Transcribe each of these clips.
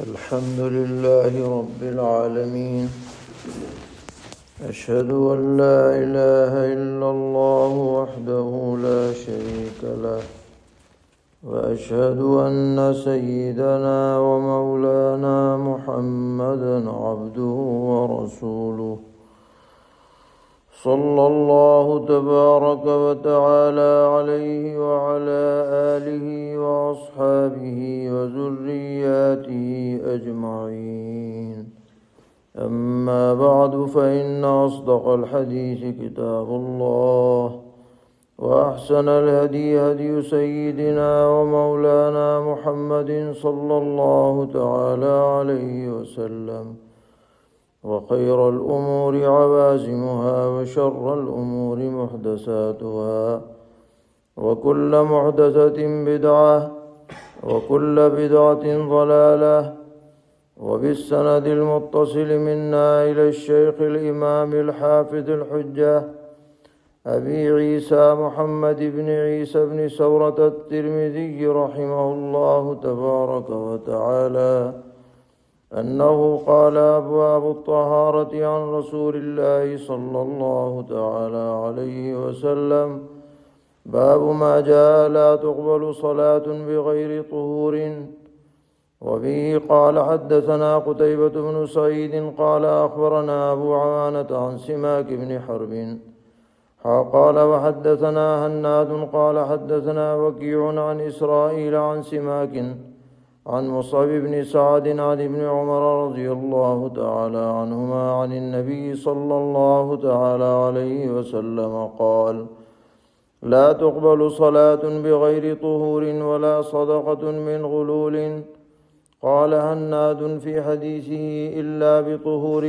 الحمد لله رب العالمين. أشهد أن لا إله إلا الله وحده لا شريك له، وأشهد أن سيدنا ومولانا محمدا عبده ورسوله، صلى الله تبارك وتعالى عليه وعلى آله وأصحابه وذرياته أجمعين. أما بعد، فإن أصدق الحديث كتاب الله، وأحسن الهدي هدي سيدنا ومولانا محمد صلى الله تعالى عليه وسلم، وخير الأمور عوازمها، وشر الأمور محدثاتها، وكل محدثة بدعة، وكل بدعة ضلالة. وبالسند المتصل منا إلى الشيخ الإمام الحافظ الحجة أبي عيسى محمد بن عيسى بن ثورة الترمذي رحمه الله تبارك وتعالى أنه قال: أبواب الطهارة عن رسول الله صلى الله تعالى عليه وسلم: باب ما جاء لا تقبل صلاة بغير طهور. وبه قال: حدثنا قتيبة بن سعيد قال أخبرنا أبو عوانة عن سماك بن حرب قال: وحدثنا هناد قال: حدثنا وكيع عن إسرائيل عن سماك عن مصعب بن سعد عن ابن عمر رضي الله تعالى عنهما عن النبي صلى الله تعالى عليه وسلم قال: لا تقبل صلاة بغير طهور ولا صدقة من غلول. قال هناد في حديثه: إلا بطهور.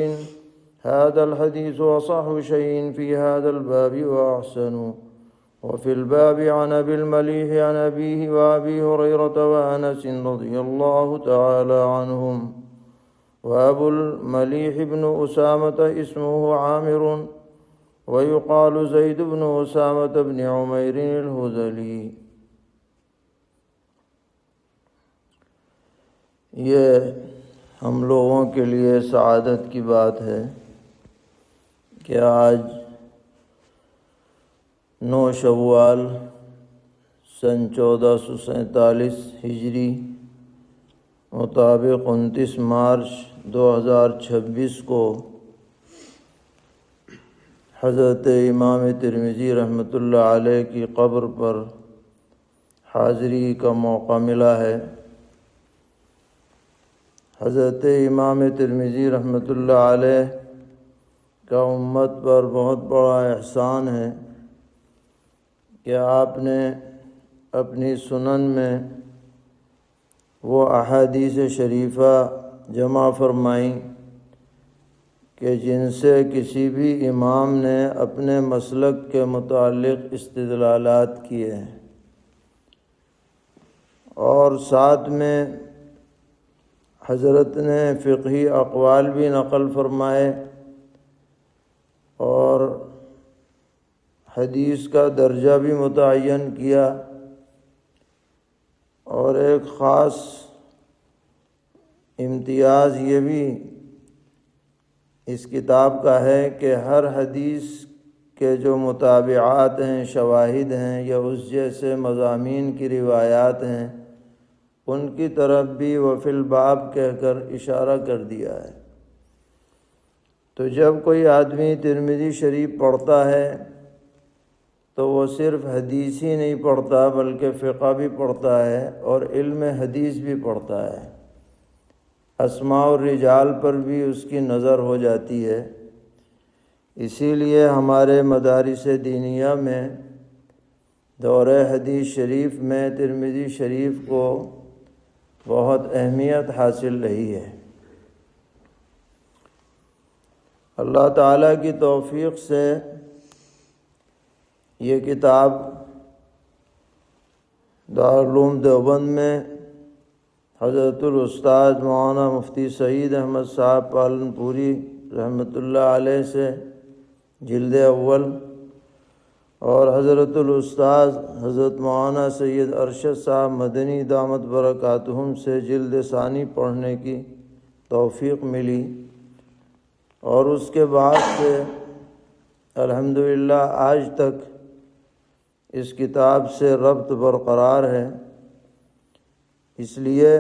هذا الحديث أصح شيء في هذا الباب وأحسن. وفي الباب عن أبي المليح عن أبيه وأبي هريرة وأنس رضي الله تعالى عنهم. وأبو المليح بن أسامة اسمه عامر، ويقال زيد بن أسامة بن عمير الهذلي. یہ ہم لوگوں کے لیے سعادت کی بات ہے کہ آج 9 شوال سن 1447 ہجری مطابق 29 مارچ 2026 کو حضرت امام ترمذی رحمۃ اللہ علیہ کی قبر پر حاضری کا موقع ملا ہے۔ حضرت امام ترمذی رحمۃ اللہ علیہ کا امت پر بہت بڑا احسان ہے کہ آپ نے اپنی سنن میں وہ احادیث شریفہ جمع فرمائیں کہ جن سے کسی بھی امام نے اپنے مسلک کے متعلق استدلالات کیے ہیں، اور ساتھ میں حضرت نے فقہی اقوال بھی نقل فرمائے اور حدیث کا درجہ بھی متعین کیا۔ اور ایک خاص امتیاز یہ بھی اس کتاب کا ہے کہ ہر حدیث کے جو متابعات ہیں، شواہد ہیں، یا اس جیسے مضامین کی روایات ہیں، ان کی طرف بھی وفی الباب کہہ کر اشارہ کر دیا ہے۔ تو جب کوئی آدمی ترمذی شریف پڑھتا ہے تو وہ صرف حدیث ہی نہیں پڑھتا بلکہ فقہ بھی پڑھتا ہے اور علم حدیث بھی پڑھتا ہے۔ اسماء الرجال پر بھی اس کی نظر ہو جاتی ہے۔ اسی لیے ہمارے مدارس دینیہ میں دورہ حدیث شریف میں ترمذی شریف کو بہت اہمیت حاصل رہی ہے۔ اللہ تعالیٰ کی توفیق سے یہ کتاب دارالعلوم دیوبند میں حضرت الاستاذ مولانا مفتی سعید احمد صاحب پالن پوری رحمۃ اللہ علیہ سے جلد اول اور حضرت الاستاذ حضرت مولانا سید ارشد صاحب مدنی دامت برکاتہم سے جلد ثانی پڑھنے کی توفیق ملی، اور اس کے بعد سے الحمدللہ آج تک اس کتاب سے ربط برقرار ہے۔ اس لیے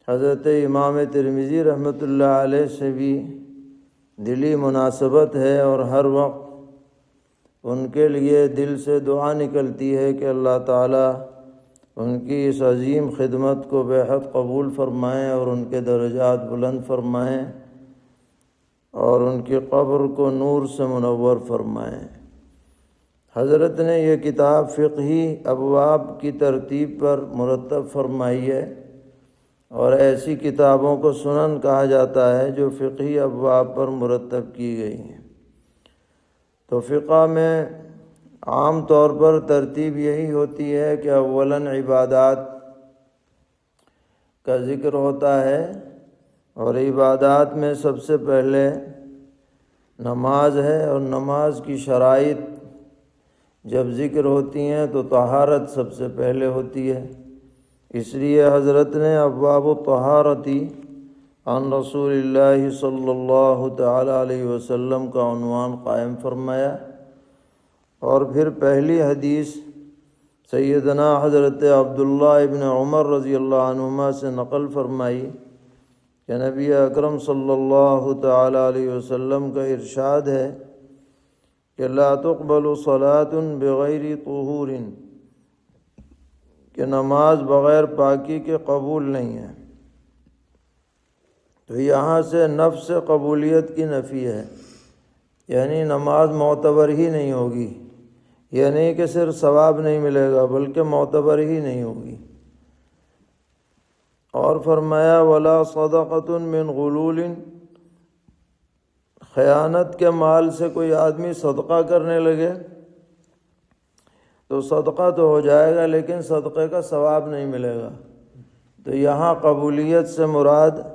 حضرت امام ترمذی رحمۃ اللہ علیہ سے بھی دلی مناسبت ہے، اور ہر وقت ان کے لیے دل سے دعا نکلتی ہے کہ اللہ تعالیٰ ان کی اس عظیم خدمت کو بے حد قبول فرمائیں اور ان کے درجات بلند فرمائیں اور ان کی قبر کو نور سے منور فرمائیں۔ حضرت نے یہ کتاب فقہی ابواب کی ترتیب پر مرتب فرمائی ہے، اور ایسی کتابوں کو سنن کہا جاتا ہے جو فقہی ابواب پر مرتب کی گئی ہیں۔ تو فقہ میں عام طور پر ترتیب یہی ہوتی ہے کہ اولاً عبادات کا ذکر ہوتا ہے، اور عبادات میں سب سے پہلے نماز ہے، اور نماز کی شرائط جب ذکر ہوتی ہیں تو طہارت سب سے پہلے ہوتی ہے۔ اس لیے حضرت نے ابواب الطہارتی عن رسول اللہ صلی اللہ تعالی علیہ وسلم کا عنوان قائم فرمایا، اور پھر پہلی حدیث سیدنا حضرت عبداللہ ابن عمر رضی اللہ عنہما سے نقل فرمائی کہ نبی اکرم صلی اللہ تعالی علیہ وسلم کا ارشاد ہے کہ لا تقبل صلاة بغیر طہور، کہ نماز بغیر پاکی کے قبول نہیں ہے۔ تو یہاں سے نفس قبولیت کی نفی ہے، یعنی نماز معتبر ہی نہیں ہوگی، یہ نہیں کہ صرف ثواب نہیں ملے گا بلکہ معتبر ہی نہیں ہوگی۔ اور فرمایا ولا صدقۃ من غلول، خیانت کے مال سے کوئی آدمی صدقہ کرنے لگے تو صدقہ تو ہو جائے گا لیکن صدقے کا ثواب نہیں ملے گا۔ تو یہاں قبولیت سے مراد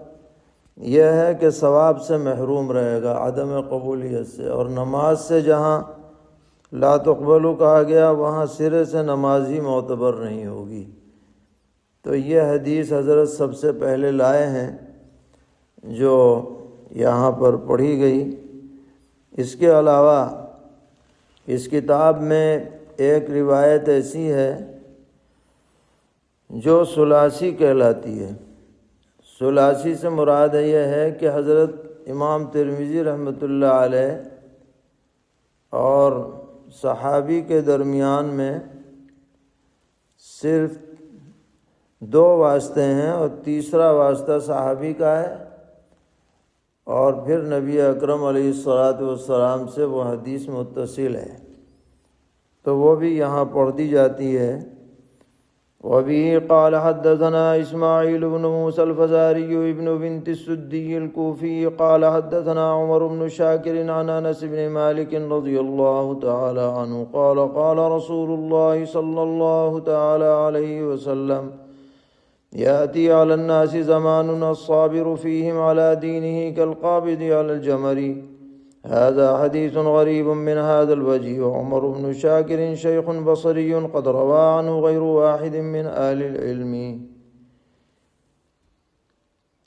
یہ ہے کہ ثواب سے محروم رہے گا، عدم قبولیت سے۔ اور نماز سے جہاں لا تقبلو کہا گیا وہاں سرے سے نماز ہی معتبر نہیں ہوگی۔ تو یہ حدیث حضرت سب سے پہلے لائے ہیں جو یہاں پر پڑھی گئی۔ اس کے علاوہ اس کتاب میں ایک روایت ایسی ہے جو ثلاثی کہلاتی ہے۔ ثلاثی سے مراد یہ ہے کہ حضرت امام ترمذی رحمۃ اللہ علیہ اور صحابی کے درمیان میں صرف 2 واسطے ہیں، اور تیسرا واسطہ صحابی کا ہے، اور پھر نبی اکرم علیہ الصلاۃ والسلام سے وہ حدیث متصل ہے، تو وہ بھی یہاں پڑھ دی جاتی ہے۔ وَبِهِ قَالَ حَدَّثَنَا إِسْمَاعِيلُ بْنُ مُوسَى الْفَزَارِيُّ ابْنُ بِنْتِ السُّدِّيِّ الْكُوفِيِّ قَالَ حَدَّثَنَا عُمَرُ بْنُ شَاكِرٍ عَنْ أَنَسِ بْنِ مَالِكٍ رَضِيَ اللَّهُ تَعَالَى عَنْهُ قَالَ قَالَ رَسُولُ اللَّهِ صَلَّى اللَّهُ تَعَالَى عَلَيْهِ وسلم يأتي على الناس زمان الصابر فيهم على دينه كالقابض على الجمر، هذا حديث غريب من هذا الوجه، وعمر بن شاكر شيخ بصري قد روى عنه غير واحد من أهل العلم۔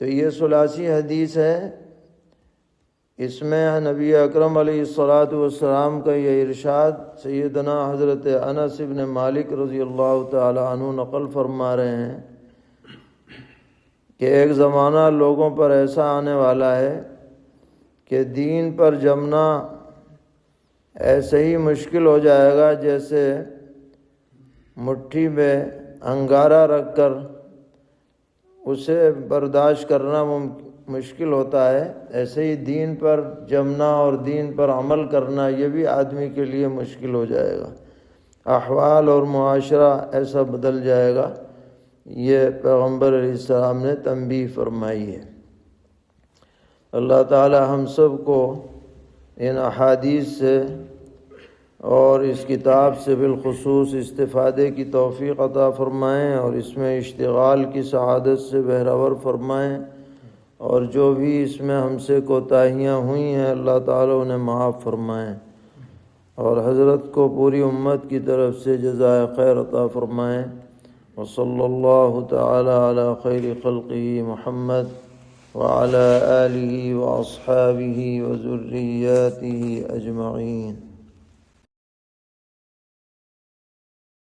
تو یہ ثلاثی حدیث ہے، اس میں نبی اکرم علیہ الصلاۃ والسلام کا یہ ارشاد سیدنا حضرت انس بن مالک رضی اللہ تعالی عنہ نقل فرما رہے ہیں کہ ایک زمانہ لوگوں پر ایسا آنے والا ہے کہ دین پر جمنا ایسے ہی مشکل ہو جائے گا جیسے مٹھی میں انگارہ رکھ کر اسے برداشت کرنا مشکل ہوتا ہے، ایسے ہی دین پر جمنا اور دین پر عمل کرنا یہ بھی آدمی کے لیے مشکل ہو جائے گا۔ احوال اور معاشرہ ایسا بدل جائے گا، یہ پیغمبر علیہ السلام نے تنبیہ فرمائی ہے۔ اللہ تعالی ہم سب کو ان احادیث سے اور اس کتاب سے بالخصوص استفادے کی توفیق عطا فرمائیں، اور اس میں اشتغال کی سعادت سے بہرور فرمائیں، اور جو بھی اس میں ہم سے کوتاہیاں ہوئی ہیں اللہ تعالی انہیں معاف فرمائیں۔ اور حضرت کو پوری امت کی طرف سے جزائے خیر عطا فرمائیں۔ وصلی اللہ تعالی علی خیر خلقہ محمد وعلی آلہ واصحابہ وذریاتہ اجمعین۔